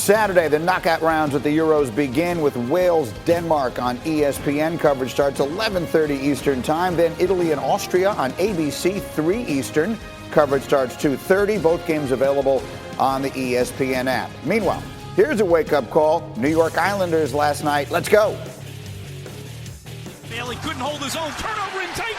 Saturday, the knockout rounds at the Euros begin with Wales-Denmark on ESPN. Coverage starts 11:30 Eastern Time. Then Italy and Austria on ABC, 3 Eastern. Coverage starts 2:30. Both games available on the ESPN app. Meanwhile, here's a wake-up call. New York Islanders last night. Let's go. Bailey couldn't hold his own. Turnover in tight.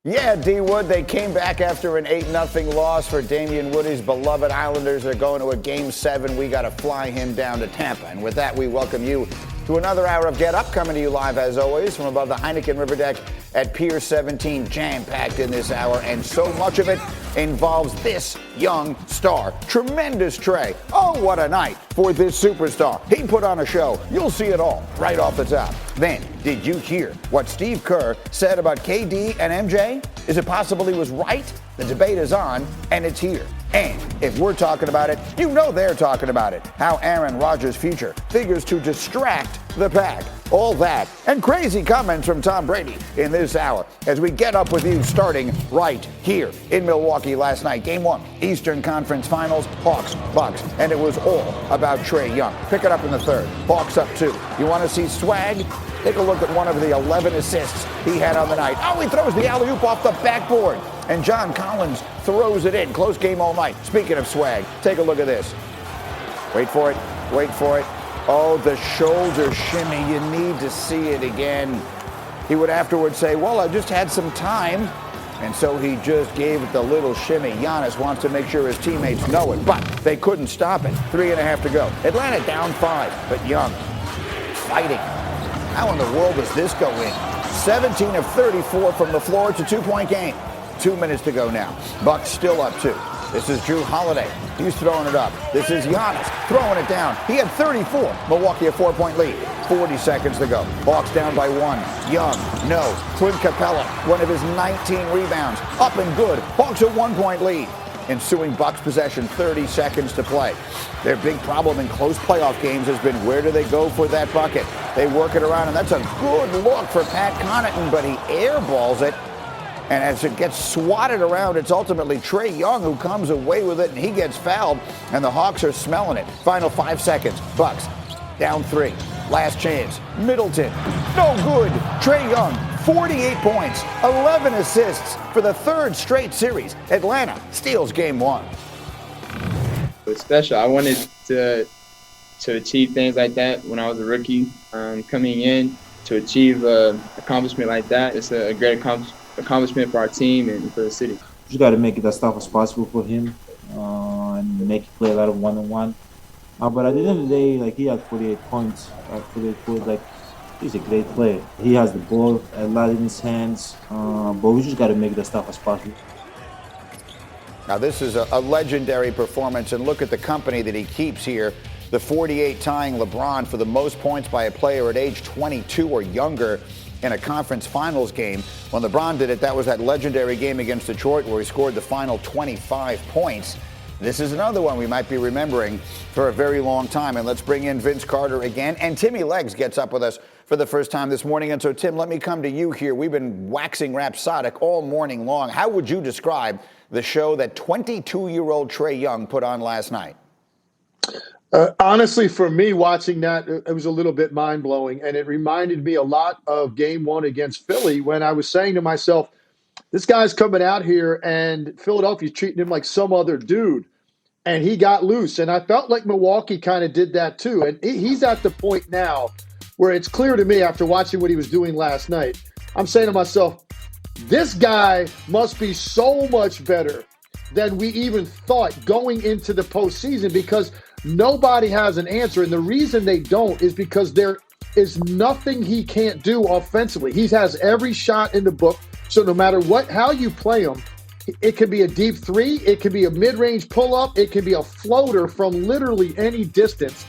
Yeah, D. Wood, they came back after an 8-0 loss for Damian Woody's beloved Islanders. They're going to a Game 7. We got to fly him down to Tampa. And with that, we welcome you to another hour of Get Up, coming to you live, as always, from above the Heineken River Deck at Pier 17, jam-packed in this hour. And so much of it involves this young star. Tremendous Trey. Oh, what a night for this superstar. He put on a show. You'll see it all right off the top. Then, did you hear what Steve Kerr said about KD and MJ? Is it possible he was right? The debate is on, and it's here. And if we're talking about it, you know they're talking about it. How Aaron Rodgers' future figures to distract the pack. All that and crazy comments from Tom Brady in this hour as we get up with you starting right here in Milwaukee last night. Game 1, Eastern Conference Finals, Hawks, Bucks. And it was all about Trae Young. Pick it up in the third. Hawks up 2. You want to see swag? Take a look at one of the 11 assists he had on the night. Oh, he throws the alley-oop off the backboard. And John Collins throws it in. Close game all night. Speaking of swag, take a look at this. Wait for it. Wait for it. Oh, the shoulder shimmy. You need to see it again. He would afterwards say, well, I just had some time. And so he just gave it the little shimmy. Giannis wants to make sure his teammates know it, but they couldn't stop it. 3.5 to go. Atlanta down 5, but Young fighting. How in the world does this go in? 17 of 34 from the floor. It's a 2-point game. 2 minutes to go now. Bucks still up 2. This is Drew Holiday. He's throwing it up. This is Giannis throwing it down. He had 34. Milwaukee a 4-point lead. 40 seconds to go. Hawks down by 1. Young, no. Clint Capella, one of his 19 rebounds. Up and good. Hawks a 1-point lead. Ensuing Bucks possession, 30 seconds to play. Their big problem in close playoff games has been where do they go for that bucket? They work it around, and that's a good look for Pat Connaughton, but he airballs it. And as it gets swatted around, it's ultimately Trae Young who comes away with it, and he gets fouled, and the Hawks are smelling it. Final 5 seconds. Bucks down 3. Last chance. Middleton. No good. Trae Young, 48 points, 11 assists for the 3rd straight series. Atlanta steals game 1. It's special. I wanted to achieve things like that when I was a rookie. Coming in to achieve an accomplishment like that, it's a great accomplishment for our team and for the city. You just got to make it as tough as possible for him and make it play a lot of one-on-one. But at the end of the day, like, he had 48 points. 48 points, like, he's a great player. He has the ball a lot in his hands, but we just got to make it as tough as possible. Now, this is a legendary performance, and look at the company that he keeps here. The 48 tying LeBron for the most points by a player at age 22 or younger in a conference finals game. When LeBron did it, that was that legendary game against Detroit where he scored the final 25 points. This is another one we might be remembering for a very long time. And let's bring in Vince Carter again. And Timmy Leggs gets up with us for the first time this morning. And so, Tim, let me come to you here. We've been waxing rhapsodic all morning long. How would you describe the show that 22-year-old Trae Young put on last night? Honestly, for me, watching that, it was a little bit mind-blowing. And it reminded me a lot of Game 1 against Philly when I was saying to myself, this guy's coming out here and Philadelphia's treating him like some other dude. And he got loose. And I felt like Milwaukee kind of did that too. And he's at the point now where it's clear to me after watching what he was doing last night. I'm saying to myself, this guy must be so much better than we even thought going into the postseason because nobody has an answer. And the reason they don't is because there is nothing he can't do offensively. He has every shot in the book. So no matter how you play him, it could be a deep three, it could be a mid-range pull-up, it could be a floater from literally any distance.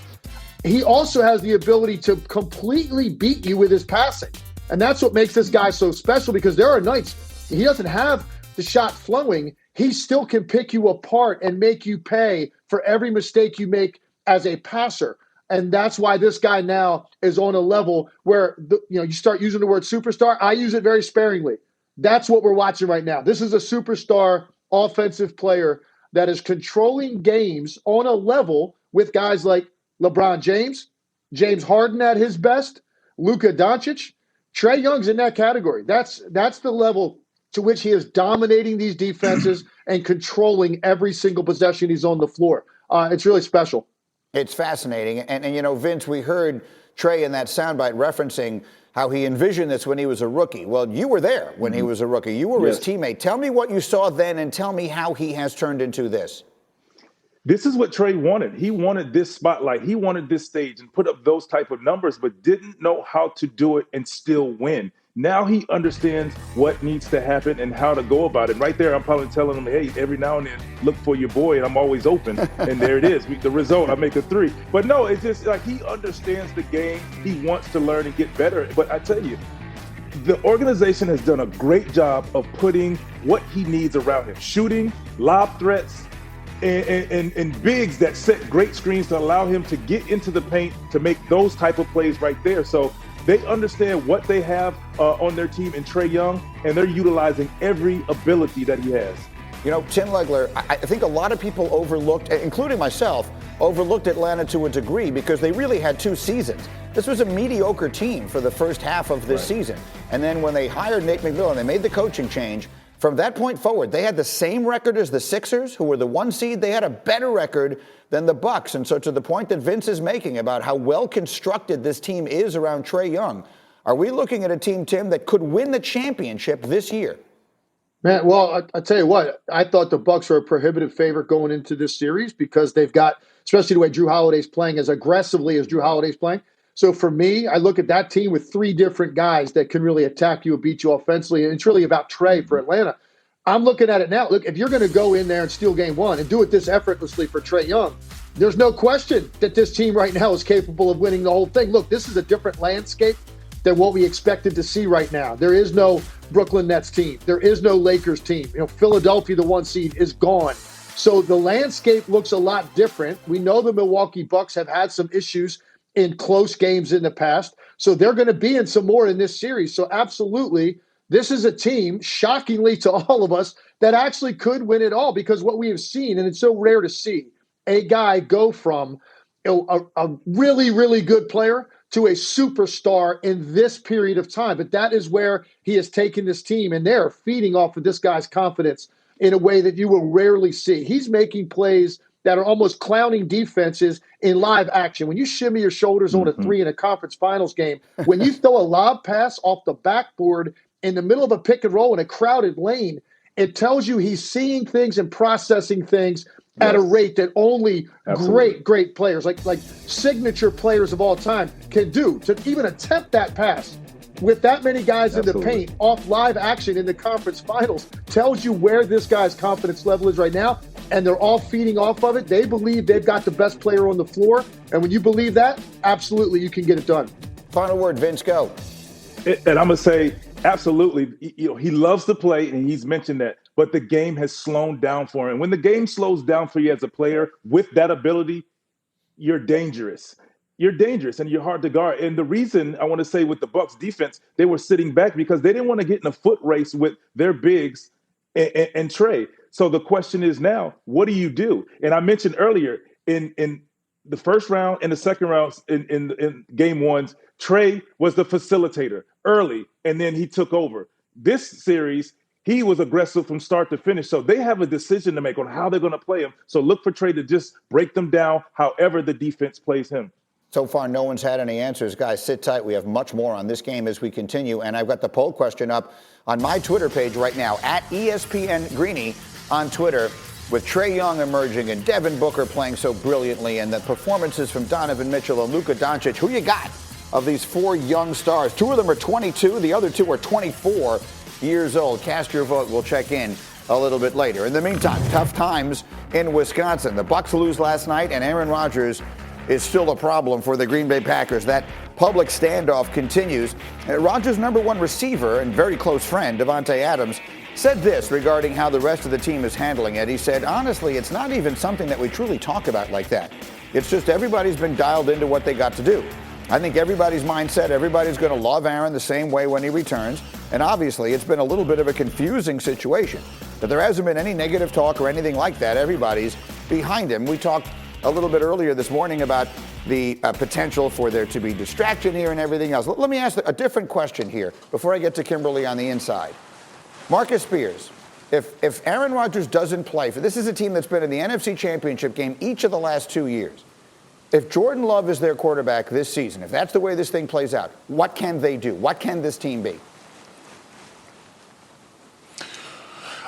He also has the ability to completely beat you with his passing. And that's what makes this guy so special, because there are nights he doesn't have the shot flowing. He still can pick you apart and make you pay for every mistake you make as a passer. And that's why this guy now is on a level where, you start using the word superstar. I use it very sparingly. That's what we're watching right now. This is a superstar offensive player that is controlling games on a level with guys like LeBron James, James Harden at his best, Luka Doncic. Trae Young's in that category. That's the level to which he is dominating these defenses and controlling every single possession he's on the floor. It's really special. It's fascinating. And Vince, we heard Trae in that soundbite referencing how he envisioned this when he was a rookie. Well, you were there when he was a rookie. You were his teammate. Tell me what you saw then, and tell me how he has turned into this. This is what Trae wanted. He wanted this spotlight. He wanted this stage and put up those type of numbers, but didn't know how to do it and still win. Now he understands what needs to happen and how to go about it. Right there, I'm probably telling him, hey, every now and then, look for your boy, and I'm always open. And there it is. The result, I make a three. But no, it's just like he understands the game. He wants to learn and get better. But I tell you, the organization has done a great job of putting what he needs around him. Shooting, lob threats, and bigs that set great screens to allow him to get into the paint to make those type of plays right there. So they understand what they have on their team in Trae Young, and they're utilizing every ability that he has. Tim Legler, I think a lot of people overlooked, including myself, overlooked Atlanta to a degree because they really had two seasons. This was a mediocre team for the first half of this season. And then when they hired Nate McMillan, they made the coaching change. From that point forward, they had the same record as the Sixers, who were the 1 seed. They had a better record than the Bucks. And so to the point that Vince is making about how well constructed this team is around Trae Young, are we looking at a team, Tim, that could win the championship this year? Man, well, I tell you what, I thought the Bucks were a prohibitive favorite going into this series because they've got, especially the way Drew Holiday's playing, as aggressively as Drew Holiday's playing. So for me, I look at that team with three different guys that can really attack you and beat you offensively. And it's really about Trae for Atlanta. I'm looking at it now. Look, if you're going to go in there and steal game one and do it this effortlessly for Trae Young, there's no question that this team right now is capable of winning the whole thing. Look, this is a different landscape than what we expected to see right now. There is no Brooklyn Nets team. There is no Lakers team. Philadelphia, the 1 seed, is gone. So the landscape looks a lot different. We know the Milwaukee Bucks have had some issues in close games in the past. So they're going to be in some more in this series. So absolutely, this is a team, shockingly to all of us, that actually could win it all, because what we have seen, and it's so rare to see, a guy go from a really, really good player to a superstar in this period of time. But that is where he has taken this team, and they're feeding off of this guy's confidence in a way that you will rarely see. He's making plays that are almost clowning defenses in live action. When you shimmy your shoulders on a three in a conference finals game, when you throw a lob pass off the backboard in the middle of a pick and roll in a crowded lane, it tells you he's seeing things and processing things at a rate that only great players, like signature players of all time, can do. To even attempt that pass with that many guys in the paint off live action in the conference finals tells you where this guy's confidence level is right now, and they're all feeding off of it. They believe they've got the best player on the floor, and when you believe that, absolutely you can get it done. Final word, Vince, go. And I'm going to say, absolutely, he loves to play, and he's mentioned that, but the game has slowed down for him. When the game slows down for you as a player with that ability, you're dangerous. You're dangerous, and you're hard to guard. And the reason I want to say with the Bucks defense, they were sitting back because they didn't want to get in a foot race with their bigs and Trae. So the question is now, what do you do? And I mentioned earlier in the first round and the second round in game ones, Trae was the facilitator early, and then he took over. This series, he was aggressive from start to finish. So they have a decision to make on how they're going to play him. So look for Trae to just break them down however the defense plays him. So far, no one's had any answers. Guys, sit tight. We have much more on this game as we continue. And I've got the poll question up on my Twitter page right now, at ESPN Greeny on Twitter, with Trae Young emerging and Devin Booker playing so brilliantly, and the performances from Donovan Mitchell and Luka Doncic. Who you got of these four young stars? Two of them are 22. The other two are 24 years old. Cast your vote. We'll check in a little bit later. In the meantime, tough times in Wisconsin. The Bucks lose last night, and Aaron Rodgers is still a problem for the Green Bay Packers. That public standoff continues. Rodgers' number one receiver and very close friend, Davante Adams, said this regarding how the rest of the team is handling it. He said, honestly, it's not even something that we truly talk about like that. It's just everybody's been dialed into what they got to do. I think everybody's mindset, everybody's going to love Aaron the same way when he returns. And obviously, it's been a little bit of a confusing situation. But there hasn't been any negative talk or anything like that. Everybody's behind him. We talked a little bit earlier this morning about the potential for there to be distraction here and everything else. Let me ask a different question here before I get to Kimberly on the inside. Marcus Spears, if Aaron Rodgers doesn't play, this is a team that's been in the NFC Championship game each of the last 2 years. If Jordan Love is their quarterback this season, if that's the way this thing plays out, what can they do? What can this team be?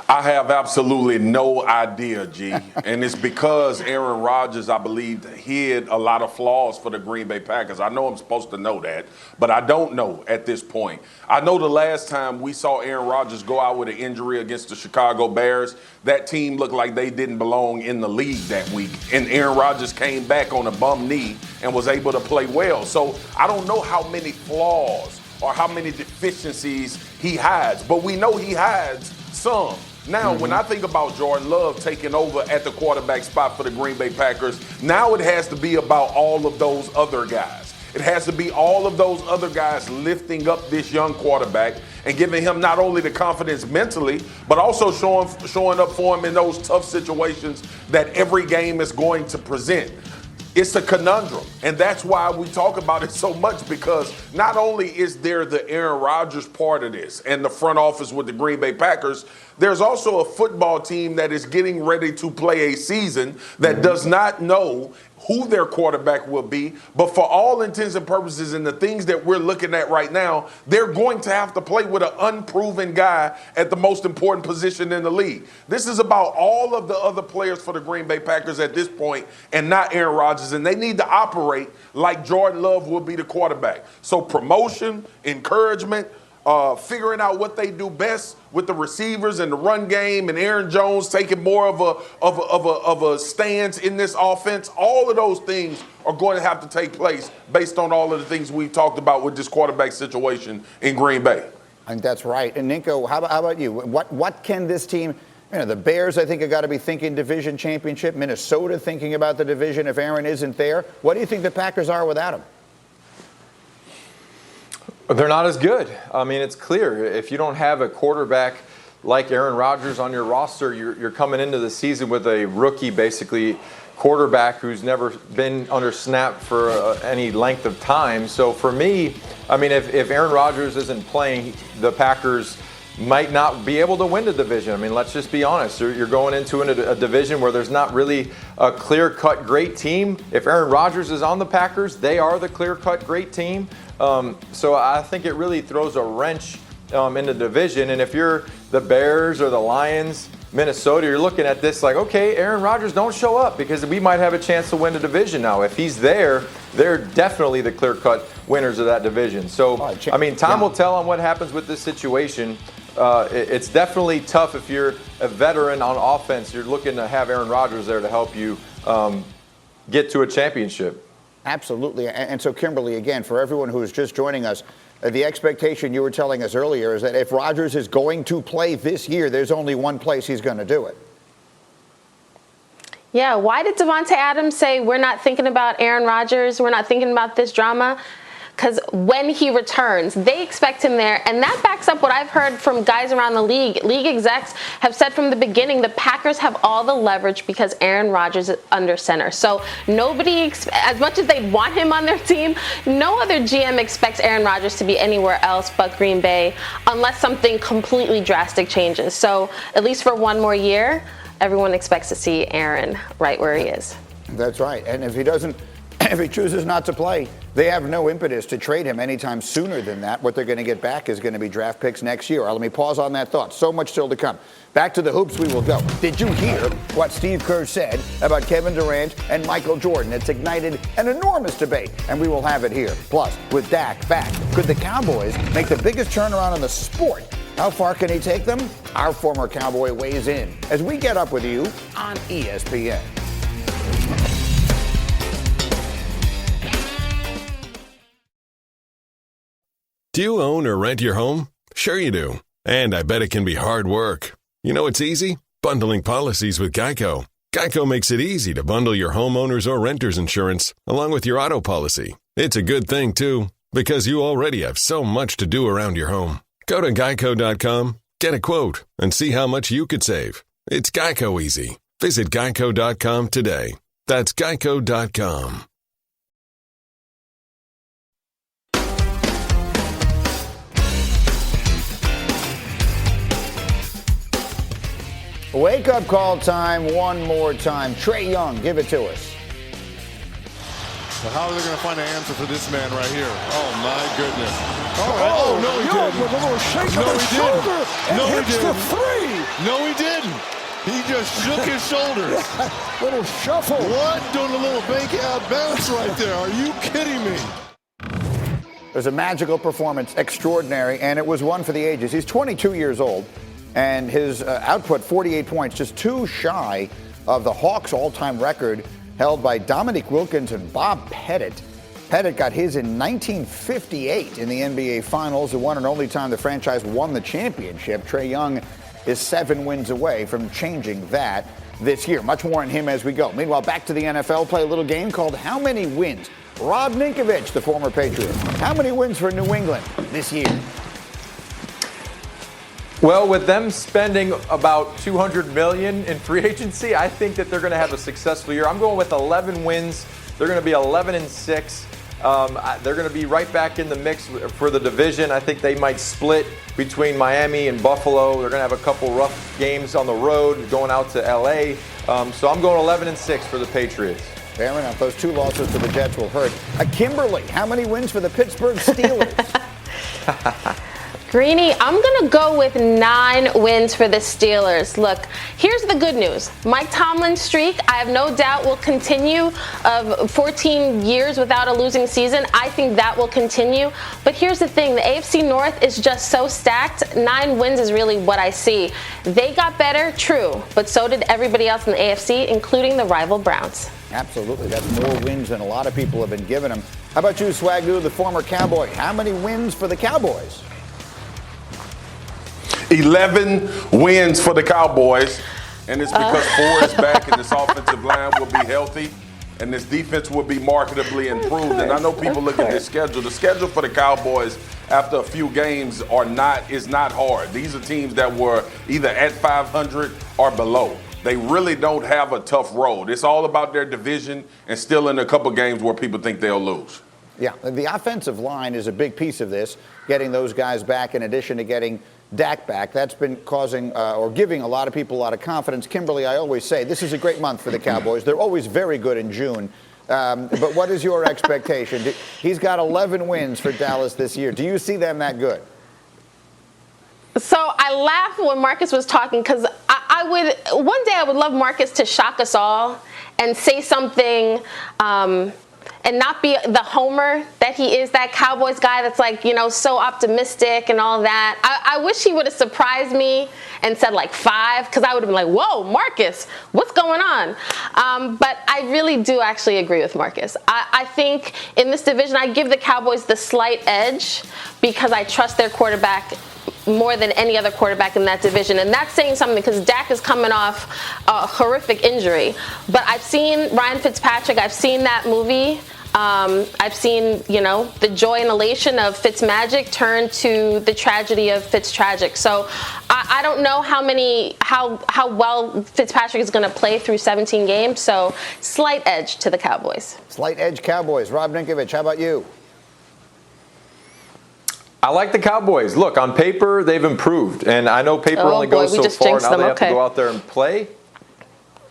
I have absolutely no idea, G. And it's because Aaron Rodgers, I believe, hid a lot of flaws for the Green Bay Packers. I know I'm supposed to know that, but I don't know at this point. I know the last time we saw Aaron Rodgers go out with an injury against the Chicago Bears, that team looked like they didn't belong in the league that week. And Aaron Rodgers came back on a bum knee and was able to play well. So I don't know how many flaws or how many deficiencies he has, but we know he has some. Now, when I think about Jordan Love taking over at the quarterback spot for the Green Bay Packers, now it has to be about all of those other guys. It has to be all of those other guys lifting up this young quarterback and giving him not only the confidence mentally, but also showing up for him in those tough situations that every game is going to present. It's a conundrum, and that's why we talk about it so much, because not only is there the Aaron Rodgers part of this and the front office with the Green Bay Packers, there's also a football team that is getting ready to play a season that does not know who their quarterback will be, but for all intents and purposes and the things that we're looking at right now, they're going to have to play with an unproven guy at the most important position in the league. This is about all of the other players for the Green Bay Packers at this point and not Aaron Rodgers, and they need to operate like Jordan Love will be the quarterback. So promotion, encouragement, figuring out what they do best with the receivers and the run game, and Aaron Jones taking more of a stance in this offense. All of those things are going to have to take place based on all of the things we've talked about with this quarterback situation in Green Bay. I think that's right. And Ninko, how about you? What can this team? The Bears, I think, have got to be thinking division championship. Minnesota thinking about the division if Aaron isn't there. What do you think the Packers are without him? They're not as good. I mean, it's clear. If you don't have a quarterback like Aaron Rodgers on your roster, you're coming into the season with a rookie, basically, quarterback who's never been under snap for any length of time. So for me, I mean, if Aaron Rodgers isn't playing, the Packers might not be able to win the division. I mean, let's just be honest. You're going into a division where there's not really a clear-cut great team. If Aaron Rodgers is on the Packers, they are the clear-cut great team. So I think it really throws a wrench in the division. And if you're the Bears or the Lions, Minnesota, you're looking at this like, okay, Aaron Rodgers, don't show up because we might have a chance to win the division now. If he's there, they're definitely the clear-cut winners of that division. So, I mean, time will tell on what happens with this situation. It's definitely tough if you're a veteran on offense. You're looking to have Aaron Rodgers there to help you get to a championship. Absolutely. And so, Kimberly, again, for everyone who is just joining us, the expectation you were telling us earlier is that if Rodgers is going to play this year, there's only one place he's going to do it. Yeah, why did Davante Adams say we're not thinking about Aaron Rodgers, we're not thinking about this drama? Because when he returns, they expect him there. And that backs up what I've heard from guys around the league. League execs have said from the beginning the Packers have all the leverage because Aaron Rodgers is under center. So nobody, as much as they want him on their team, no other GM expects Aaron Rodgers to be anywhere else but Green Bay unless something completely drastic changes. So at least for one more year, everyone expects to see Aaron right where he is. That's right. And if he chooses not to play, they have no impetus to trade him anytime sooner than that. What they're going to get back is going to be draft picks next year. Let me pause on that thought. So much still to come. Back to the hoops we will go. Did you hear what Steve Kerr said about Kevin Durant and Michael Jordan? It's ignited an enormous debate, and we will have it here. Plus, with Dak back, could the Cowboys make the biggest turnaround in the sport? How far can he take them? Our former Cowboy weighs in as we get up with you on ESPN. Do you own or rent your home? Sure you do. And I bet it can be hard work. You know it's easy? Bundling policies with Geico. Geico makes it easy to bundle your homeowner's or renter's insurance along with your auto policy. It's a good thing, too, because you already have so much to do around your home. Go to geico.com, get a quote, and see how much you could save. It's Geico easy. Visit geico.com today. That's geico.com. Wake-up call time one more time. Trae Young, give it to us. So how are they going to find an answer for this man right here? Oh, my goodness. No, he didn't. With a little shake of his shoulder. No, he hits didn't. the three. No, he didn't. He just shook his shoulders. Little shuffle. What? Doing a little bank out bounce right there. Are you kidding me? It was a magical performance, extraordinary, and it was one for the ages. He's 22 years old. And his output, 48 points, just too shy of the Hawks' all-time record held by Dominique Wilkins and Bob Pettit. Pettit got his in 1958 in the NBA Finals, the one and only time the franchise won the championship. Trae Young is 7 wins away from changing that this year. Much more on him as we go. Meanwhile, back to the NFL, play a little game called How Many Wins? Rob Ninkovich, the former Patriot. How many wins for New England this year? Well, with them spending about $200 million in free agency, I think that they're going to have a successful year. I'm going with 11 wins. They're going to be 11-6. They're going to be right back in the mix for the division. I think they might split between Miami and Buffalo. They're going to have a couple rough games on the road going out to LA. So I'm going 11-6 for the Patriots. Fair enough. Those 2 losses to the Jets will hurt. Kimberly, how many wins for the Pittsburgh Steelers? Greeny, I'm going to go with 9 wins for the Steelers. Look, here's the good news. Mike Tomlin's streak, I have no doubt, will continue of 14 years without a losing season. I think that will continue. But here's the thing. The AFC North is just so stacked. 9 wins is really what I see. They got better, true, but so did everybody else in the AFC, including the rival Browns. Absolutely. That's more wins than a lot of people have been giving them. How about you, Swagoo, the former Cowboy? How many wins for the Cowboys? 11 wins for the Cowboys, and it's because 4 is back and this offensive line will be healthy and this defense will be markedly improved. And I know people look at this schedule. The schedule for the Cowboys after a few games is not hard. These are teams that were either at 500 or below. They really don't have a tough road. It's all about their division and still in a couple games where people think they'll lose. Yeah, the offensive line is a big piece of this, getting those guys back in addition to getting Dak back. That's been causing or giving a lot of people a lot of confidence. Kimberly, I always say this is a great month for the Cowboys. They're always very good in June. But what is your expectation? He's got 11 wins for Dallas this year. Do you see them that good? So I laughed when Marcus was talking because one day I would love Marcus to shock us all and say something and not be the homer that he is, that Cowboys guy that's like, so optimistic and all that. I wish he would have surprised me and said like 5, because I would have been like, whoa, Marcus, what's going on? But I really do actually agree with Marcus. I think in this division, I give the Cowboys the slight edge because I trust their quarterback more than any other quarterback in that division. And that's saying something because Dak is coming off a horrific injury. But I've seen Ryan Fitzpatrick. I've seen that movie. I've seen, the joy and elation of Fitzmagic turn to the tragedy of Fitztragic. So I don't know how well Fitzpatrick is going to play through 17 games. So slight edge to the Cowboys. Slight edge Cowboys. Rob Ninkovich, how about you? I like the Cowboys. Look, on paper, they've improved. And I know paper only goes so far. Now they have to go out there and play.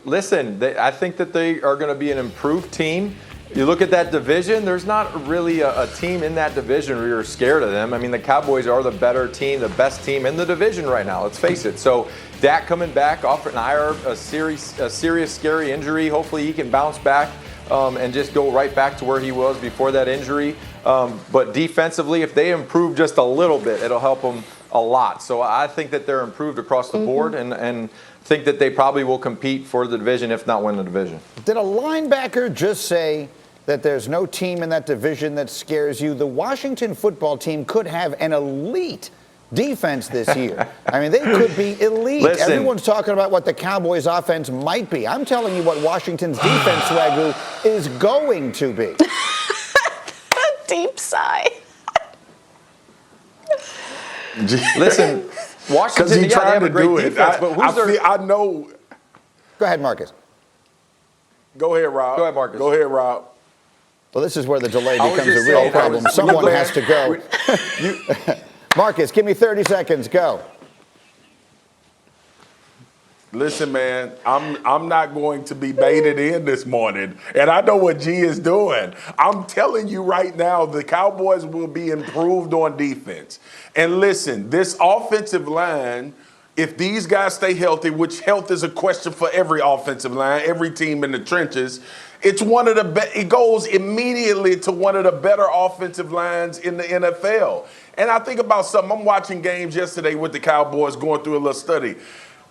Listen, I think that they are going to be an improved team. You look at that division, there's not really a team in that division where you're scared of them. I mean, the Cowboys are the better team, the best team in the division right now, let's face it. So Dak coming back off an IR, a serious, scary injury. Hopefully he can bounce back and just go right back to where he was before that injury. But defensively, if they improve just a little bit, it'll help them a lot. So I think that they're improved across the board and think that they probably will compete for the division, if not win the division. Did a linebacker just say that there's no team in that division that scares you. The Washington football team could have an elite defense this year. I mean, they could be elite. Listen. Everyone's talking about what the Cowboys' offense might be. I'm telling you what Washington's defense, Swagoo, is going to be. Deep sigh. Listen, Washington, He's trying they have a to great do it. defense, but who's I know. Go ahead, Marcus. Go ahead, Rob. Go ahead, Marcus. Go ahead, Rob. Well, this is where the delay I was becomes a just real saying, problem. Someone has to go. Marcus, give me 30 seconds. Go. Listen, man, I'm not going to be baited in this morning, and I know what G is doing. I'm telling you right now, the Cowboys will be improved on defense. And listen, this offensive line, if these guys stay healthy, which health is a question for every offensive line, every team in the trenches, it's one of the it goes immediately to one of the better offensive lines in the NFL. And I think about something. I'm watching games yesterday with the Cowboys, going through a little study.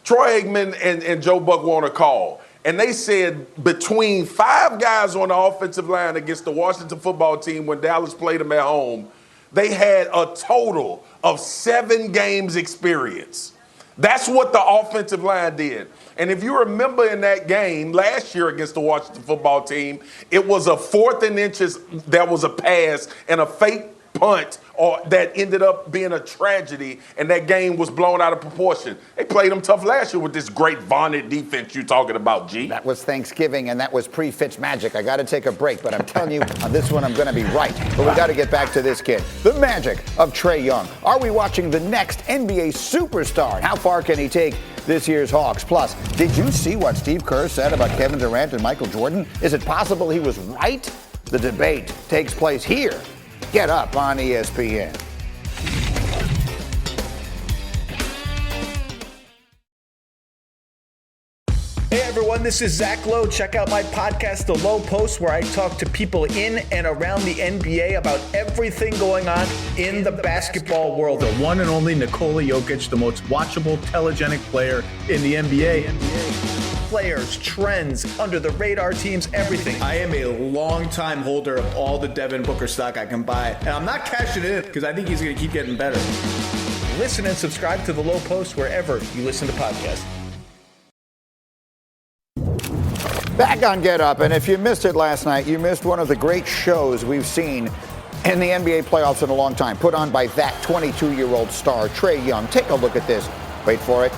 Troy Aikman and Joe Buck were on a call, and they said between 5 guys on the offensive line against the Washington football team when Dallas played them at home, they had a total of 7 games experience. That's what the offensive line did. And if you remember in that game last year against the Washington football team, it was a 4th and inches, there was a pass and a fake punt or that ended up being a tragedy, and that game was blown out of proportion. They played them tough last year with this great vaunted defense you're talking about, G. That was Thanksgiving, and that was pre-Fitzmagic. I got to take a break, but I'm telling you, on this one, I'm going to be right. But we got to get back to this kid. The magic of Trae Young. Are we watching the next NBA superstar? And how far can he take this year's Hawks? Plus, did you see what Steve Kerr said about Kevin Durant and Michael Jordan? Is it possible he was right? The debate takes place here. Get Up on ESPN. Hey everyone, this is Zach Lowe. Check out my podcast, The Lowe Post, where I talk to people in and around the NBA about everything going on in the basketball world. The one and only Nikola Jokic, the most watchable, telegenic player in the NBA. Players, trends, under the radar teams, everything. I am a long-time holder of all the Devin Booker stock I can buy, and I'm not cashing it in because I think he's going to keep getting better. Listen and subscribe to The Lowe Post wherever you listen to podcasts. Back on Get Up, and if you missed it last night, you missed one of the great shows we've seen in the NBA playoffs in a long time, put on by that 22-year-old star, Trae Young. Take a look at this. Wait for it.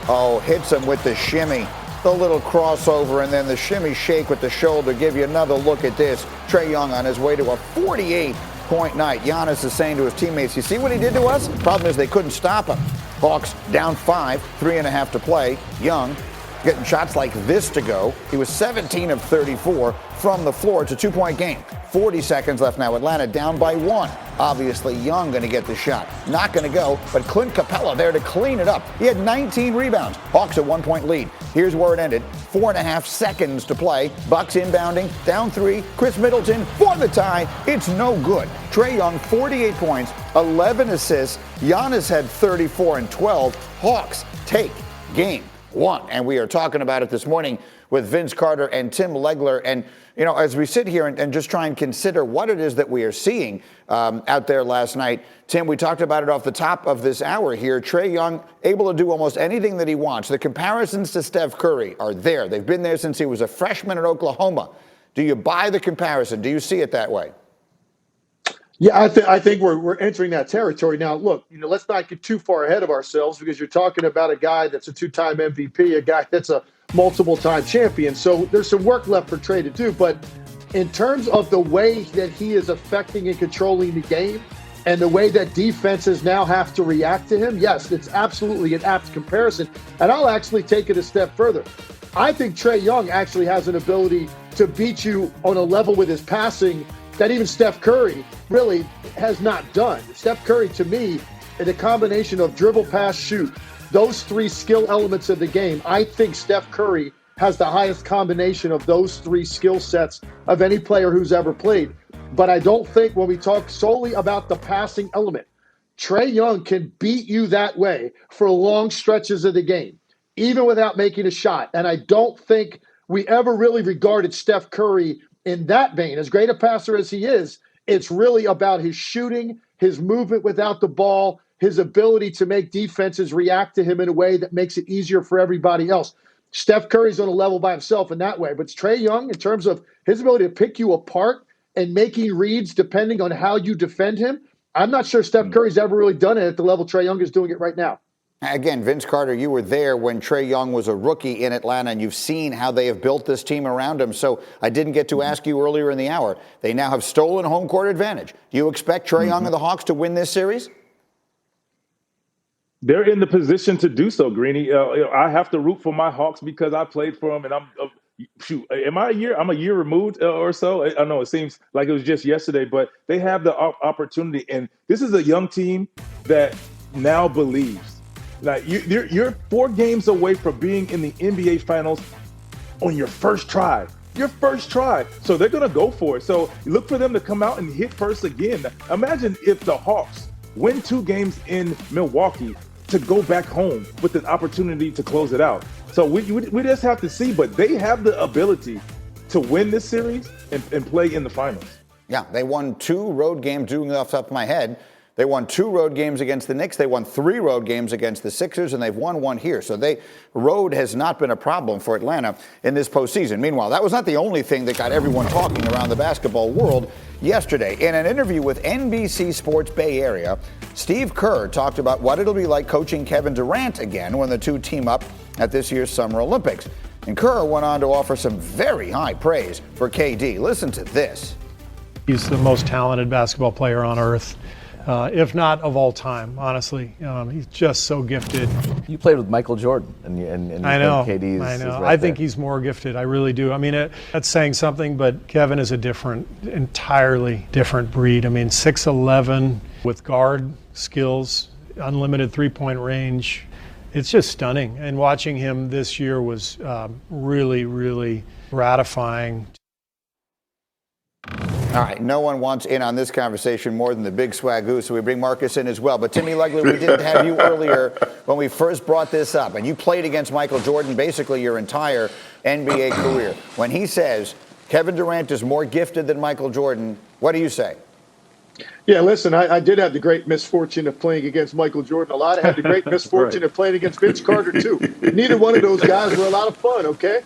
Oh, hits him with the shimmy. The little crossover and then the shimmy shake with the shoulder. Give you another look at this. Trae Young on his way to a 48-point night. Giannis is saying to his teammates, you see what he did to us? Problem is they couldn't stop him. Hawks down 5, 3.5 to play. Young getting shots like this to go. He was 17 of 34 from the floor. It's a 2-point game. 40 seconds left now. Atlanta down by 1. Obviously, Young going to get the shot. Not going to go, but Clint Capella there to clean it up. He had 19 rebounds. Hawks a 1-point lead. Here's where it ended. 4.5 seconds to play. Bucks inbounding. Down 3. Chris Middleton for the tie. It's no good. Trae Young, 48 points, 11 assists. Giannis had 34 and 12. Hawks take game 1. And we are talking about it this morning with Vince Carter and Tim Legler. And, you know, as we sit here and just try and consider what it is that we are seeing out there last night, Tim, we talked about it off the top of this hour here. Trae Young able to do almost anything that he wants. The comparisons to Steph Curry are there. They've been there since he was a freshman at Oklahoma. Do you buy the comparison? Do you see it that way? Yeah, I think we're entering that territory now. Look, let's not get too far ahead of ourselves because you're talking about a guy that's a 2-time MVP, a guy that's a multiple-time champion. So there's some work left for Trae to do. But in terms of the way that he is affecting and controlling the game and the way that defenses now have to react to him, yes, it's absolutely an apt comparison. And I'll actually take it a step further. I think Trae Young actually has an ability to beat you on a level with his passing that even Steph Curry really has not done. Steph Curry, to me, in a combination of dribble, pass, shoot, those 3 skill elements of the game, I think Steph Curry has the highest combination of those 3 skill sets of any player who's ever played. But I don't think when we talk solely about the passing element, Trae Young can beat you that way for long stretches of the game, even without making a shot. And I don't think we ever really regarded Steph Curry in that vein, as great a passer as he is, it's really about his shooting, his movement without the ball, his ability to make defenses react to him in a way that makes it easier for everybody else. Steph Curry's on a level by himself in that way, but Trae Young, in terms of his ability to pick you apart and making reads depending on how you defend him, I'm not sure Steph Curry's ever really done it at the level Trae Young is doing it right now. Again, Vince Carter, you were there when Trae Young was a rookie in Atlanta, and you've seen how they have built this team around him. So I didn't get to ask you earlier in the hour. They now have stolen home court advantage. Do you expect Trae Young and the Hawks to win this series? They're in the position to do so, Greeny. I have to root for my Hawks because I played for them, and I'm a year removed or so. I know it seems like it was just yesterday, but they have the opportunity, and this is a young team that now believes. Like you're 4 games away from being in the NBA Finals on your first try. Your first try. So they're going to go for it. So look for them to come out and hit first again. Imagine if the Hawks win 2 games in Milwaukee to go back home with an opportunity to close it out. So we just have to see, but they have the ability to win this series and play in the finals. Yeah, they won 2 road games, doing it off the top of my head. They won 2 road games against the Knicks. They won 3 road games against the Sixers, and they've won 1 here. So road has not been a problem for Atlanta in this postseason. Meanwhile, that was not the only thing that got everyone talking around the basketball world yesterday. In an interview with NBC Sports Bay Area, Steve Kerr talked about what it'll be like coaching Kevin Durant again when the two team up at this year's Summer Olympics. And Kerr went on to offer some very high praise for KD. Listen to this. He's the most talented basketball player on earth. If not of all time, honestly. He's just so gifted. You played with Michael Jordan, and I know, KD's I know. Right I think there. he's more gifted. I really do. I mean, that's saying something, but Kevin is a entirely different breed. I mean, 6'11", with guard skills, unlimited three-point range. It's just stunning. And watching him this year was really, really gratifying. All right, no one wants in on this conversation more than the big swagoo, so we bring Marcus in as well. But Timmy Legler, we didn't have you earlier when we first brought this up, and you played against Michael Jordan basically your entire NBA career. When he says Kevin Durant is more gifted than Michael Jordan, what do you say? Yeah, listen, I did have the great misfortune of playing against Michael Jordan a lot. I had the great misfortune of playing against Vince Carter, too. Neither one of those guys were a lot of fun, okay?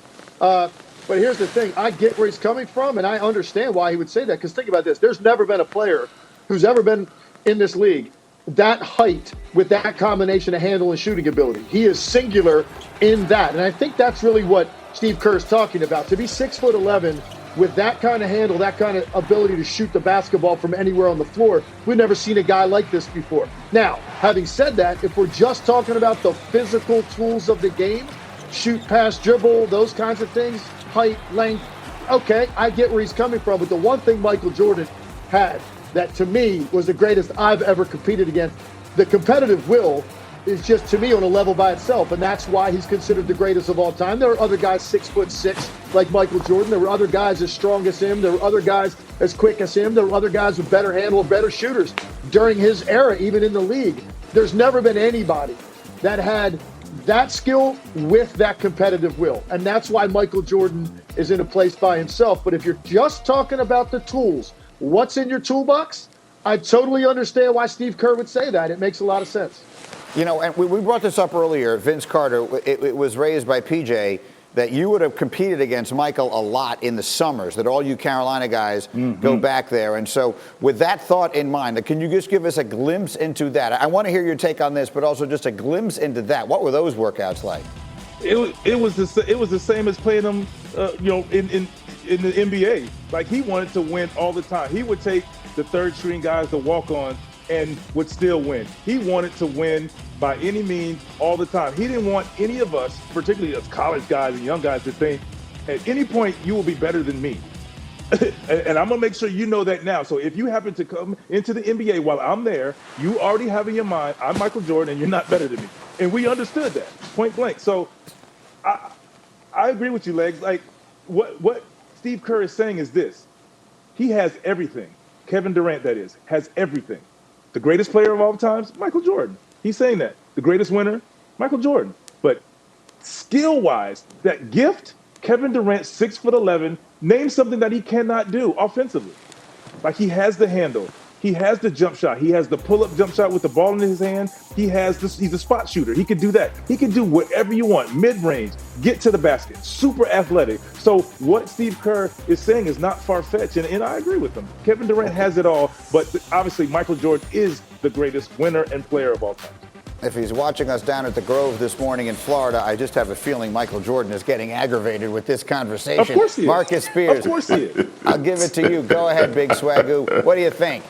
But here's the thing. I get where he's coming from, and I understand why he would say that. Because think about this. There's never been a player who's ever been in this league that height with that combination of handle and shooting ability. He is singular in that. And I think that's really what Steve Kerr is talking about. To be 6'11", with that kind of handle, that kind of ability to shoot the basketball from anywhere on the floor, we've never seen a guy like this before. Now, having said that, if we're just talking about the physical tools of the game, shoot, pass, dribble, those kinds of things, height, length, okay, I get where he's coming from. But the one thing Michael Jordan had that to me was the greatest I've ever competed against, the competitive will, is just to me on a level by itself, and that's why he's considered the greatest of all time. There are other guys 6'6" like Michael Jordan. There were other guys as strong as him. There were other guys as quick as him. There were other guys with better handle, better shooters during his era, even in the league. There's never been anybody that had that skill with that competitive will, and that's why Michael Jordan is in a place by himself. But if you're just talking about the tools, what's in your toolbox, I totally understand why Steve Kerr would say that. It makes a lot of sense. You know, and we brought this up earlier, Vince Carter, it was raised by PJ that you would have competed against Michael a lot in the summers, that all you Carolina guys go back there. And so with that thought in mind, can you just give us a glimpse into that? I want to hear your take on this, but also just a glimpse into that. What were those workouts like? It was the same as playing them, in the NBA. Like, he wanted to win all the time. He would take the third string guys to walk on and would still win. He wanted to win by any means all the time. He didn't want any of us, particularly as college guys and young guys, to think at any point you will be better than me. And I'm going to make sure you know that now. So if you happen to come into the NBA while I'm there, you already have in your mind, I'm Michael Jordan and you're not better than me. And we understood that, point blank. So I agree with you, Legs. Like, what Steve Kerr is saying is this. He has everything. Kevin Durant, that is, has everything. The greatest player of all times, Michael Jordan. He's saying that. The greatest winner, Michael Jordan. But skill-wise, that gift, Kevin Durant, 6'11", name something that he cannot do offensively. Like, he has the handle. He has the jump shot. He has the pull-up jump shot with the ball in his hand. He's a spot shooter. He can do that. He can do whatever you want, mid-range, get to the basket, super athletic. So what Steve Kerr is saying is not far-fetched, and I agree with him. Kevin Durant has it all, but obviously Michael Jordan is the greatest winner and player of all time. If he's watching us down at the Grove this morning in Florida, I just have a feeling Michael Jordan is getting aggravated with this conversation. Of course he is. Marcus Spears. Of course he is. I'll give it to you. Go ahead, Big Swagoo. What do you think?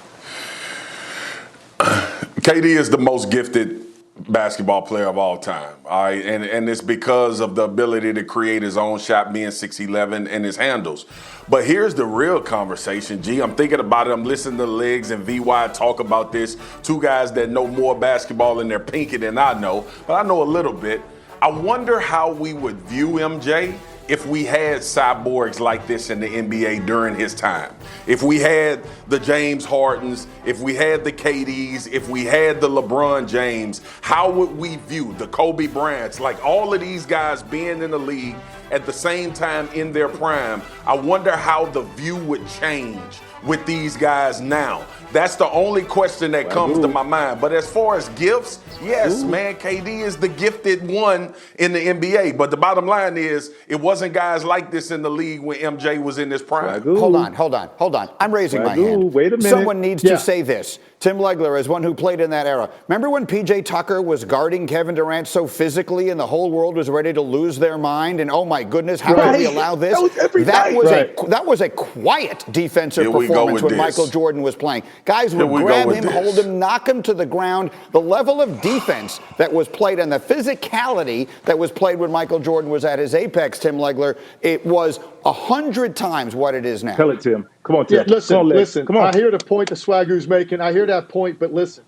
KD is the most gifted basketball player of all time. All right, and it's because of the ability to create his own shot, being 6'11", and his handles. But here's the real conversation, G. I'm thinking about it. I'm listening to Legs and VY talk about this. Two guys that know more basketball in their pinky than I know, but I know a little bit. I wonder how we would view MJ if we had cyborgs like this in the NBA during his time. If we had the James Hardens, if we had the KDs, if we had the LeBron James, how would we view the Kobe Bryants, like all of these guys being in the league at the same time in their prime? I wonder how the view would change with these guys now. That's the only question that comes to my mind. But as far as gifts, yes, man, KD is the gifted one in the NBA. But the bottom line is, it wasn't guys like this in the league when MJ was in his prime. Hold on. I'm raising my hand. Wait a minute. Someone needs to say this. Tim Legler, as one who played in that era. Remember when P.J. Tucker was guarding Kevin Durant so physically and the whole world was ready to lose their mind? And oh my goodness, how could we allow this? That was a quiet defensive performance when Michael Jordan was playing. Guys would grab him, hold him, knock him to the ground. The level of defense that was played and the physicality that was played when Michael Jordan was at his apex, Tim Legler, it was 100 times what it is now. Tell it, Tim. Come on, Tim. Yeah, listen. Come on. I hear the point the Swagoo's making. I hear that point, but listen.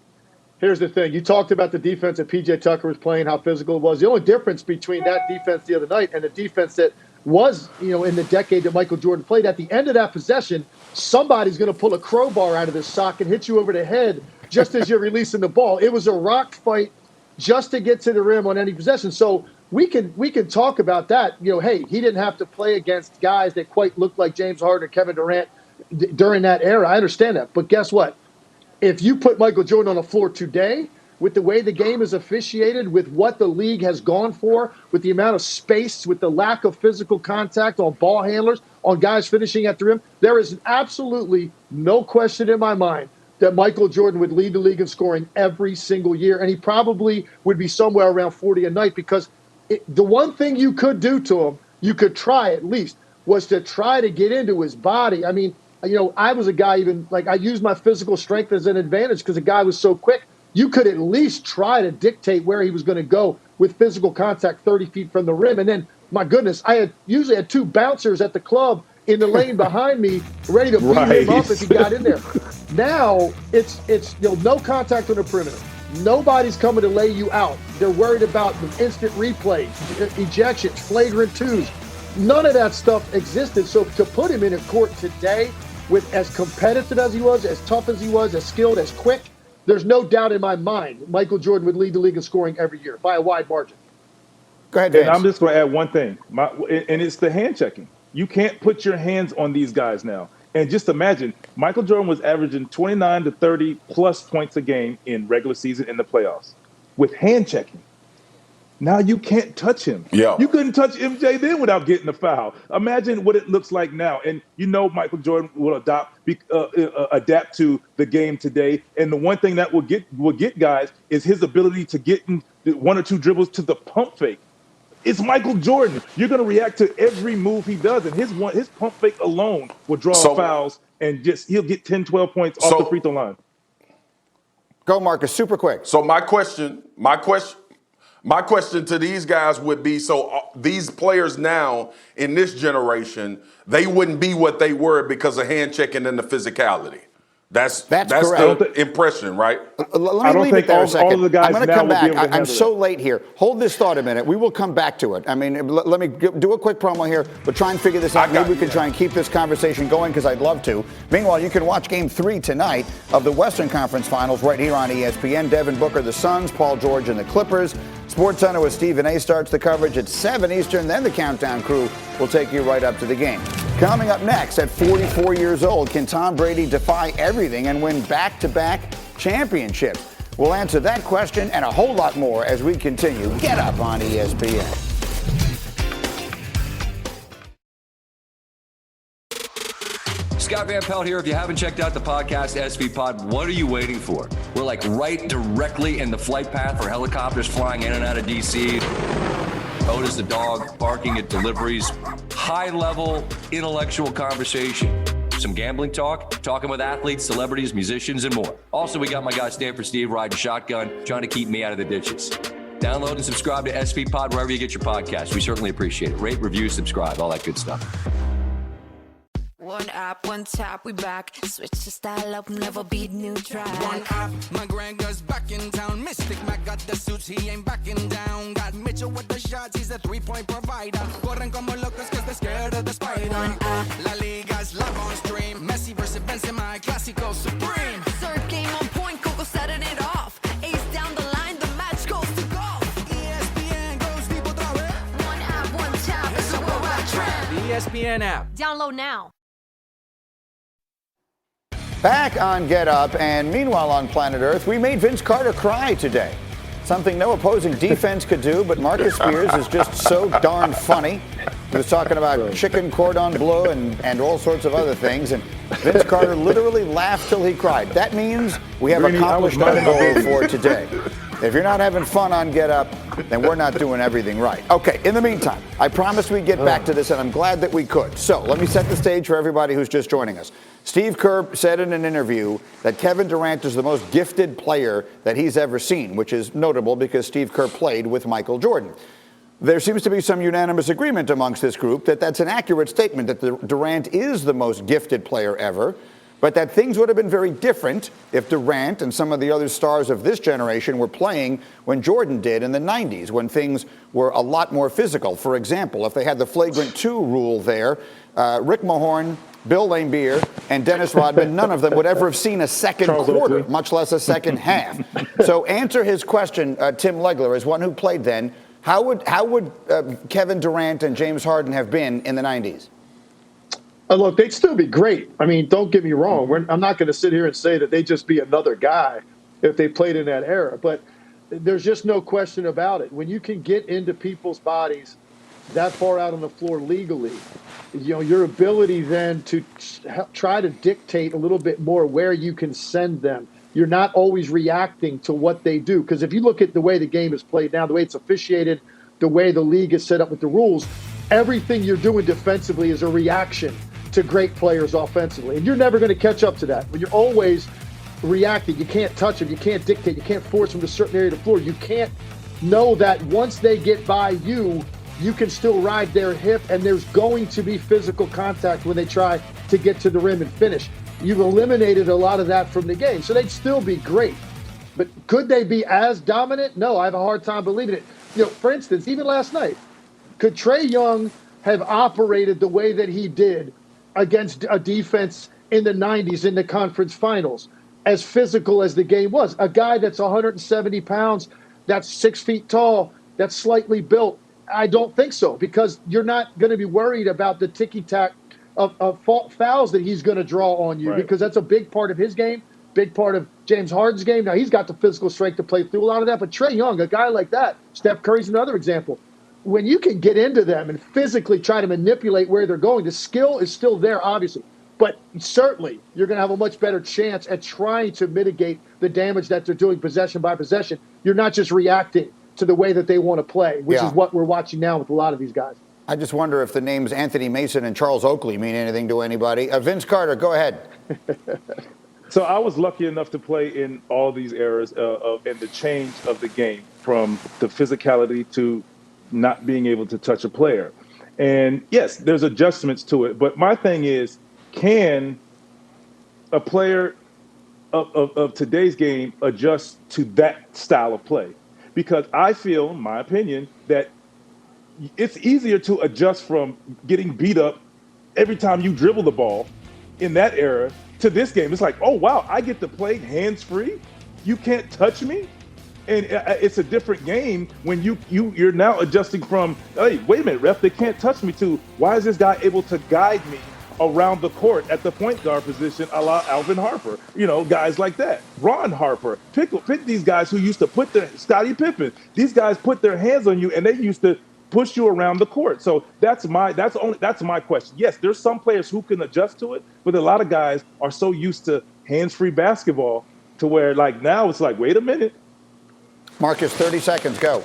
Here's the thing. You talked about the defense that P.J. Tucker was playing, how physical it was. The only difference between that defense the other night and the defense that was, in the decade that Michael Jordan played, at the end of that possession, somebody's going to pull a crowbar out of his sock and hit you over the head just as you're releasing the ball. It was a rock fight just to get to the rim on any possession. So we can talk about that. Hey, he didn't have to play against guys that quite looked like James Harden or Kevin Durant during that era. I understand that. But guess what? If you put Michael Jordan on the floor today, with the way the game is officiated, with what the league has gone for, with the amount of space, with the lack of physical contact on ball handlers, on guys finishing at the rim, there is absolutely no question in my mind that Michael Jordan would lead the league in scoring every single year. And he probably would be somewhere around 40 a night, because the one thing you could do to him, you could try at least, was to try to get into his body. I mean, I was a guy I used my physical strength as an advantage because the guy was so quick. You could at least try to dictate where he was going to go with physical contact 30 feet from the rim. And then, my goodness, I usually had two bouncers at the club in the lane behind me ready to beat him up if he got in there. Now, it's no contact on the perimeter. Nobody's coming to lay you out. They're worried about the instant replays, ejections, flagrant twos. None of that stuff existed. So to put him in a court today with as competitive as he was, as tough as he was, as skilled, as quick, there's no doubt in my mind Michael Jordan would lead the league in scoring every year by a wide margin. Go ahead, Vince. And I'm just going to add one thing, and it's the hand checking. You can't put your hands on these guys now. And just imagine, Michael Jordan was averaging 29 to 30 plus points a game in regular season in the playoffs with hand checking. Now you can't touch him. Yeah. You couldn't touch MJ then without getting a foul. Imagine what it looks like now. And Michael Jordan will adapt to the game today. And the one thing that will get guys is his ability to get in one or two dribbles to the pump fake. It's Michael Jordan. You're going to react to every move he does. And his pump fake alone will draw fouls, and he'll get 10, 12 points off the free throw line. Go, Marcus, super quick. So my question to these guys would be, so these players now in this generation, they wouldn't be what they were because of hand checking and the physicality. That's correct. The impression, right? Let me leave it there a second. All of the guys I'm going to come back. I'm so that. late here. Hold this thought a minute. We will come back to it. I mean, let me do a quick promo here. We'll try and figure this out. Maybe we can try and keep this conversation going, because I'd love to. Meanwhile, you can watch Game 3 tonight of the Western Conference Finals right here on ESPN. Devin Booker, the Suns, Paul George, and the Clippers. SportsCenter with Stephen A. starts the coverage at 7 Eastern. Then the Countdown crew will take you right up to the game. Coming up next, at 44 years old, can Tom Brady defy everything and win back-to-back championships? We'll answer that question and a whole lot more as we continue. Get Up on ESPN. Scott Van Pelt here. If you haven't checked out the podcast, SV Pod, what are you waiting for? We're like right directly in the flight path for helicopters flying in and out of D.C. Otis the dog barking at deliveries. High-level intellectual conversation. Some gambling talk, talking with athletes, celebrities, musicians, and more. Also, we got my guy Stanford Steve riding shotgun, trying to keep me out of the ditches. Download and subscribe to SV Pod wherever you get your podcast. We certainly appreciate it. Rate, review, subscribe, all that good stuff. One app, one tap, we back. Switch to style up, never beat new track. One app, McGregor's back in town. Mystic Mac got the suits, he ain't backing down. Got Mitchell with the shots, he's a three-point provider. Corren como locos cause they're scared of the spider. One app. La Liga's live on stream. Messi versus Benzema, Clásico Supreme. Third game on point, Coco setting it off. Ace down the line, the match goes to golf. ESPN goes deep otra vez. One app, one tap, it's a worldwide trend. The ESPN app. Download now. Back on Get Up, and meanwhile on planet Earth, we made Vince Carter cry today. Something no opposing defense could do, but Marcus Spears is just so darn funny. He was talking about chicken cordon bleu and all sorts of other things, and Vince Carter literally laughed till he cried. That means we have accomplished our goal for today. If you're not having fun on Get Up, then we're not doing everything right. Okay, in the meantime, I promised we'd get back to this, and I'm glad that we could. So let me set the stage for everybody who's just joining us. Steve Kerr said in an interview that Kevin Durant is the most gifted player that he's ever seen, which is notable because Steve Kerr played with Michael Jordan. There seems to be some unanimous agreement amongst this group that that's an accurate statement, that Durant is the most gifted player ever, but that things would have been very different if Durant and some of the other stars of this generation were playing when Jordan did in the 90s, when things were a lot more physical. For example, if they had the flagrant 2 rule there, Rick Mahorn, Bill Laimbeer, and Dennis Rodman, none of them would ever have seen a second quarter, much less a second half. So answer his question, Tim Legler, as one who played then. How would Kevin Durant and James Harden have been in the 90s? Look, they'd still be great. I mean, don't get me wrong. I'm not going to sit here and say that they'd just be another guy if they played in that era. But there's just no question about it. When you can get into people's bodies that far out on the floor legally, you know, your ability then to try to dictate a little bit more where you can send them. You're not always reacting to what they do. Because if you look at the way the game is played now, the way it's officiated, the way the league is set up with the rules, everything you're doing defensively is a reaction to great players offensively. And you're never going to catch up to that. When you're always reacting, you can't touch them, you can't dictate, you can't force them to a certain area of the floor. You can't know that once they get by you, you can still ride their hip, and there's going to be physical contact when they try to get to the rim and finish. You've eliminated a lot of that from the game, so they'd still be great. But could they be as dominant? No, I have a hard time believing it. You know, for instance, even last night, could Trae Young have operated the way that he did against a defense in the 90s in the conference finals, as physical as the game was? A guy that's 170 pounds, that's 6 feet tall, that's slightly built. I don't think so, because you're not going to be worried about the ticky-tack of fouls that he's going to draw on you, because that's a big part of his game, big part of James Harden's game. Now, he's got the physical strength to play through a lot of that, but Trae Young, a guy like that, Steph Curry's another example. When you can get into them and physically try to manipulate where they're going, the skill is still there, obviously. But certainly, you're going to have a much better chance at trying to mitigate the damage that they're doing possession by possession. You're not just reacting to the way that they want to play, which is what we're watching now with a lot of these guys. I just wonder if the names Anthony Mason and Charles Oakley mean anything to anybody. Vince Carter, go ahead. So I was lucky enough to play in all these eras and the change of the game, from the physicality to not being able to touch a player. And yes, there's adjustments to it. But my thing is, can a player of today's game adjust to that style of play? Because I feel, in my opinion, that it's easier to adjust from getting beat up every time you dribble the ball in that era to this game. It's like, oh, wow, I get to play hands-free? You can't touch me? And it's a different game when you're now adjusting from, hey, wait a minute, ref, they can't touch me, to why is this guy able to guide me around the court at the point guard position, a la Alvin Harper, guys like that. Ron Harper, pick these guys who used to put Scottie Pippen. These guys put their hands on you and they used to push you around the court. So that's my question. Yes, there's some players who can adjust to it, but a lot of guys are so used to hands-free basketball to where now it's wait a minute. Marcus, 30 seconds, go.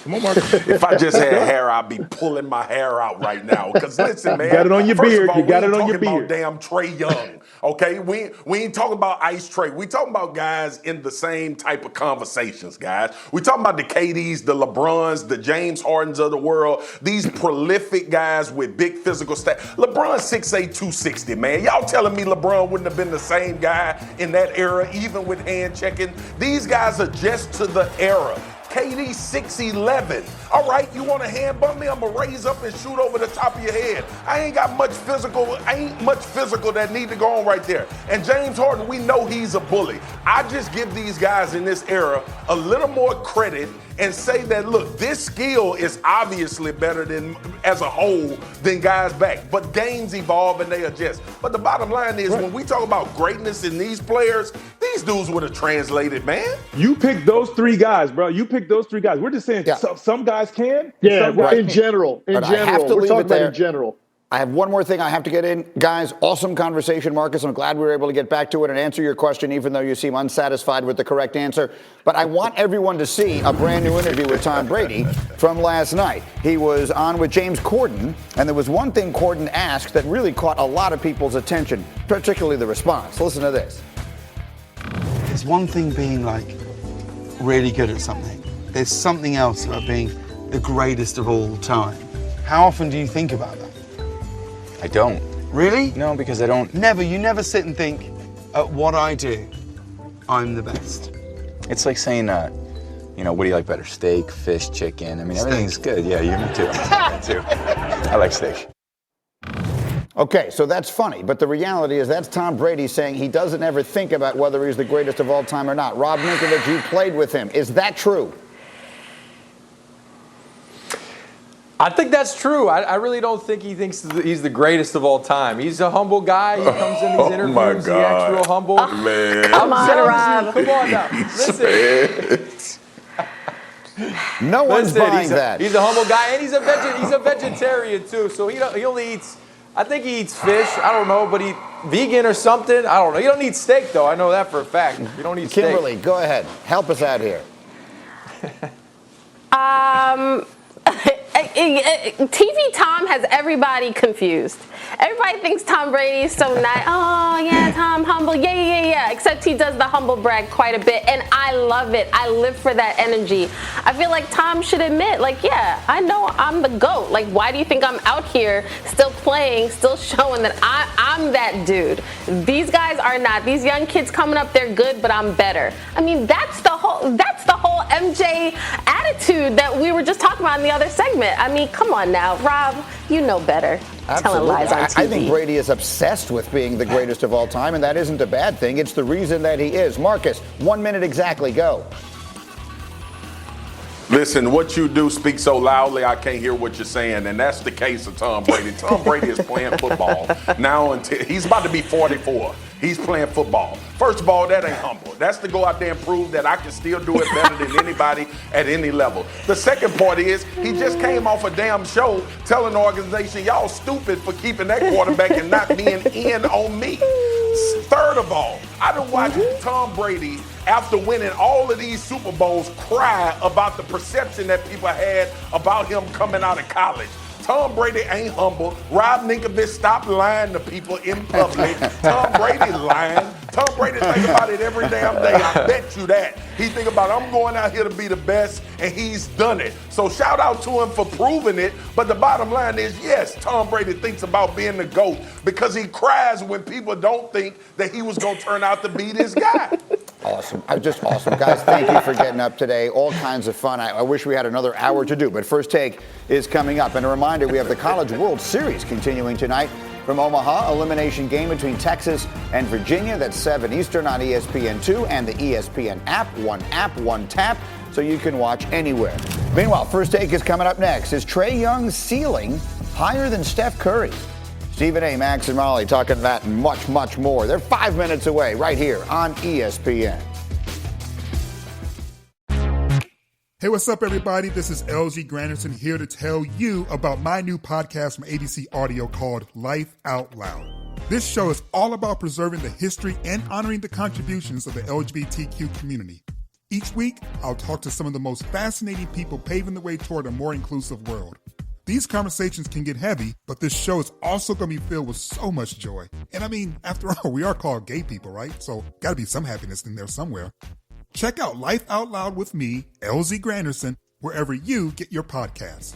Come on, Marcus. If I just had hair, I'd be pulling my hair out right now. Because listen, man. You got it on your beard. All, you got it on your beard. About damn Trae Young, okay? We ain't talking about Ice Trae. We talking about guys in the same type of conversations, guys. We talking about the KDs, the LeBrons, the James Hardens of the world. These prolific guys with big physical stats. LeBron 6'8", 260, man. Y'all telling me LeBron wouldn't have been the same guy in that era, even with hand checking? These guys adjust to the era. KD 6'11". All right, you want to hand bump me? I'm gonna raise up and shoot over the top of your head. I ain't much physical that need to go on right there. And James Harden, we know he's a bully. I just give these guys in this era a little more credit and say that, look, this skill is obviously better than, as a whole, than guys back. But games evolve and they adjust. But the bottom line is, when we talk about greatness in these players, these dudes would have translated, man. You pick those three guys, bro. You pick those three guys. We're just saying some guys can. Yeah, some guys in general. I have to We're leave talking it there. about in general. I have one more thing I have to get in. Guys, awesome conversation, Marcus. I'm glad we were able to get back to it and answer your question, even though you seem unsatisfied with the correct answer. But I want everyone to see a brand new interview with Tom Brady from last night. He was on with James Corden, and there was one thing Corden asked that really caught a lot of people's attention, particularly the response. Listen to this. There's one thing being really good at something. There's something else about being the greatest of all time. How often do you think about that? I don't. Really? No, because I don't. Never. You never sit and think, at what I do, I'm the best. It's like saying, what do you like better? Steak, fish, chicken? I mean, everything's good. Yeah, me too. Me too. I like steak. Okay, so that's funny, but the reality is that's Tom Brady saying he doesn't ever think about whether he's the greatest of all time or not. Rob Ninkovich, you played with him. Is that true? I think that's true. I really don't think he thinks he's the greatest of all time. He's a humble guy. He comes in these interviews. He acts real humble. Man. Come on, Rob. Come on now. Listen. No one's buying that. He's a humble guy, and he's a vegetarian too. So he only eats. I think he eats fish. I don't know, but he vegan or something. I don't know. You don't eat steak though. I know that for a fact. You don't eat steak. Kimberly, go ahead. Help us out here. TV Tom has everybody confused. Everybody thinks Tom Brady is so nice. Oh, yeah, Tom, humble. Yeah. Except he does the humble brag quite a bit, and I love it. I live for that energy. I feel like Tom should admit, yeah, I know I'm the GOAT. Why do you think I'm out here still playing, still showing that I'm that dude? These guys are not. These young kids coming up, they're good, but I'm better. I mean, that's the whole MJ attitude that we were just talking about in the other segment. I mean, come on now, Rob, you know better. Absolutely. Telling lies on TV. I think Brady is obsessed with being the greatest of all time, and that isn't a bad thing. It's the reason that he is. Marcus, 1 minute exactly, go. Listen, what you do speaks so loudly I can't hear what you're saying, and that's the case of Tom Brady. Tom Brady is playing football now until he's about to be 44. He's playing football. First of all, that ain't humble. That's to go out there and prove that I can still do it better than anybody at any level. The second part is he just came off a damn show telling the organization, y'all stupid for keeping that quarterback and not being in on me. Third of all, I done watched Tom Brady, after winning all of these Super Bowls, cry about the perception that people had about him coming out of college. Tom Brady ain't humble. Rob Ninkovich, stop lying to people in public. Tom Brady lying. Tom Brady think about it every damn day. I bet you that. He think about, I'm going out here to be the best, and he's done it. So shout out to him for proving it. But the bottom line is, yes, Tom Brady thinks about being the GOAT because he cries when people don't think that he was going to turn out to be this guy. Awesome. Just awesome. Guys, thank you for getting up today. All kinds of fun. I wish we had another hour to do, but First Take is coming up. And a reminder, we have the College World Series continuing tonight. From Omaha, elimination game between Texas and Virginia. That's 7 Eastern on ESPN2 and the ESPN app. One app, one tap, so you can watch anywhere. Meanwhile, First Take is coming up next. Is Trae Young's ceiling higher than Steph Curry's? Stephen A., Max, and Molly talking that and much, much more. They're 5 minutes away right here on ESPN. Hey, what's up, everybody? This is LG Granderson here to tell you about my new podcast from ABC Audio called Life Out Loud. This show is all about preserving the history and honoring the contributions of the LGBTQ community. Each week, I'll talk to some of the most fascinating people paving the way toward a more inclusive world. These conversations can get heavy, but this show is also going to be filled with so much joy. And I mean, after all, we are called gay people, right? So got to be some happiness in there somewhere. Check out Life Out Loud with me, LZ Granderson, wherever you get your podcasts.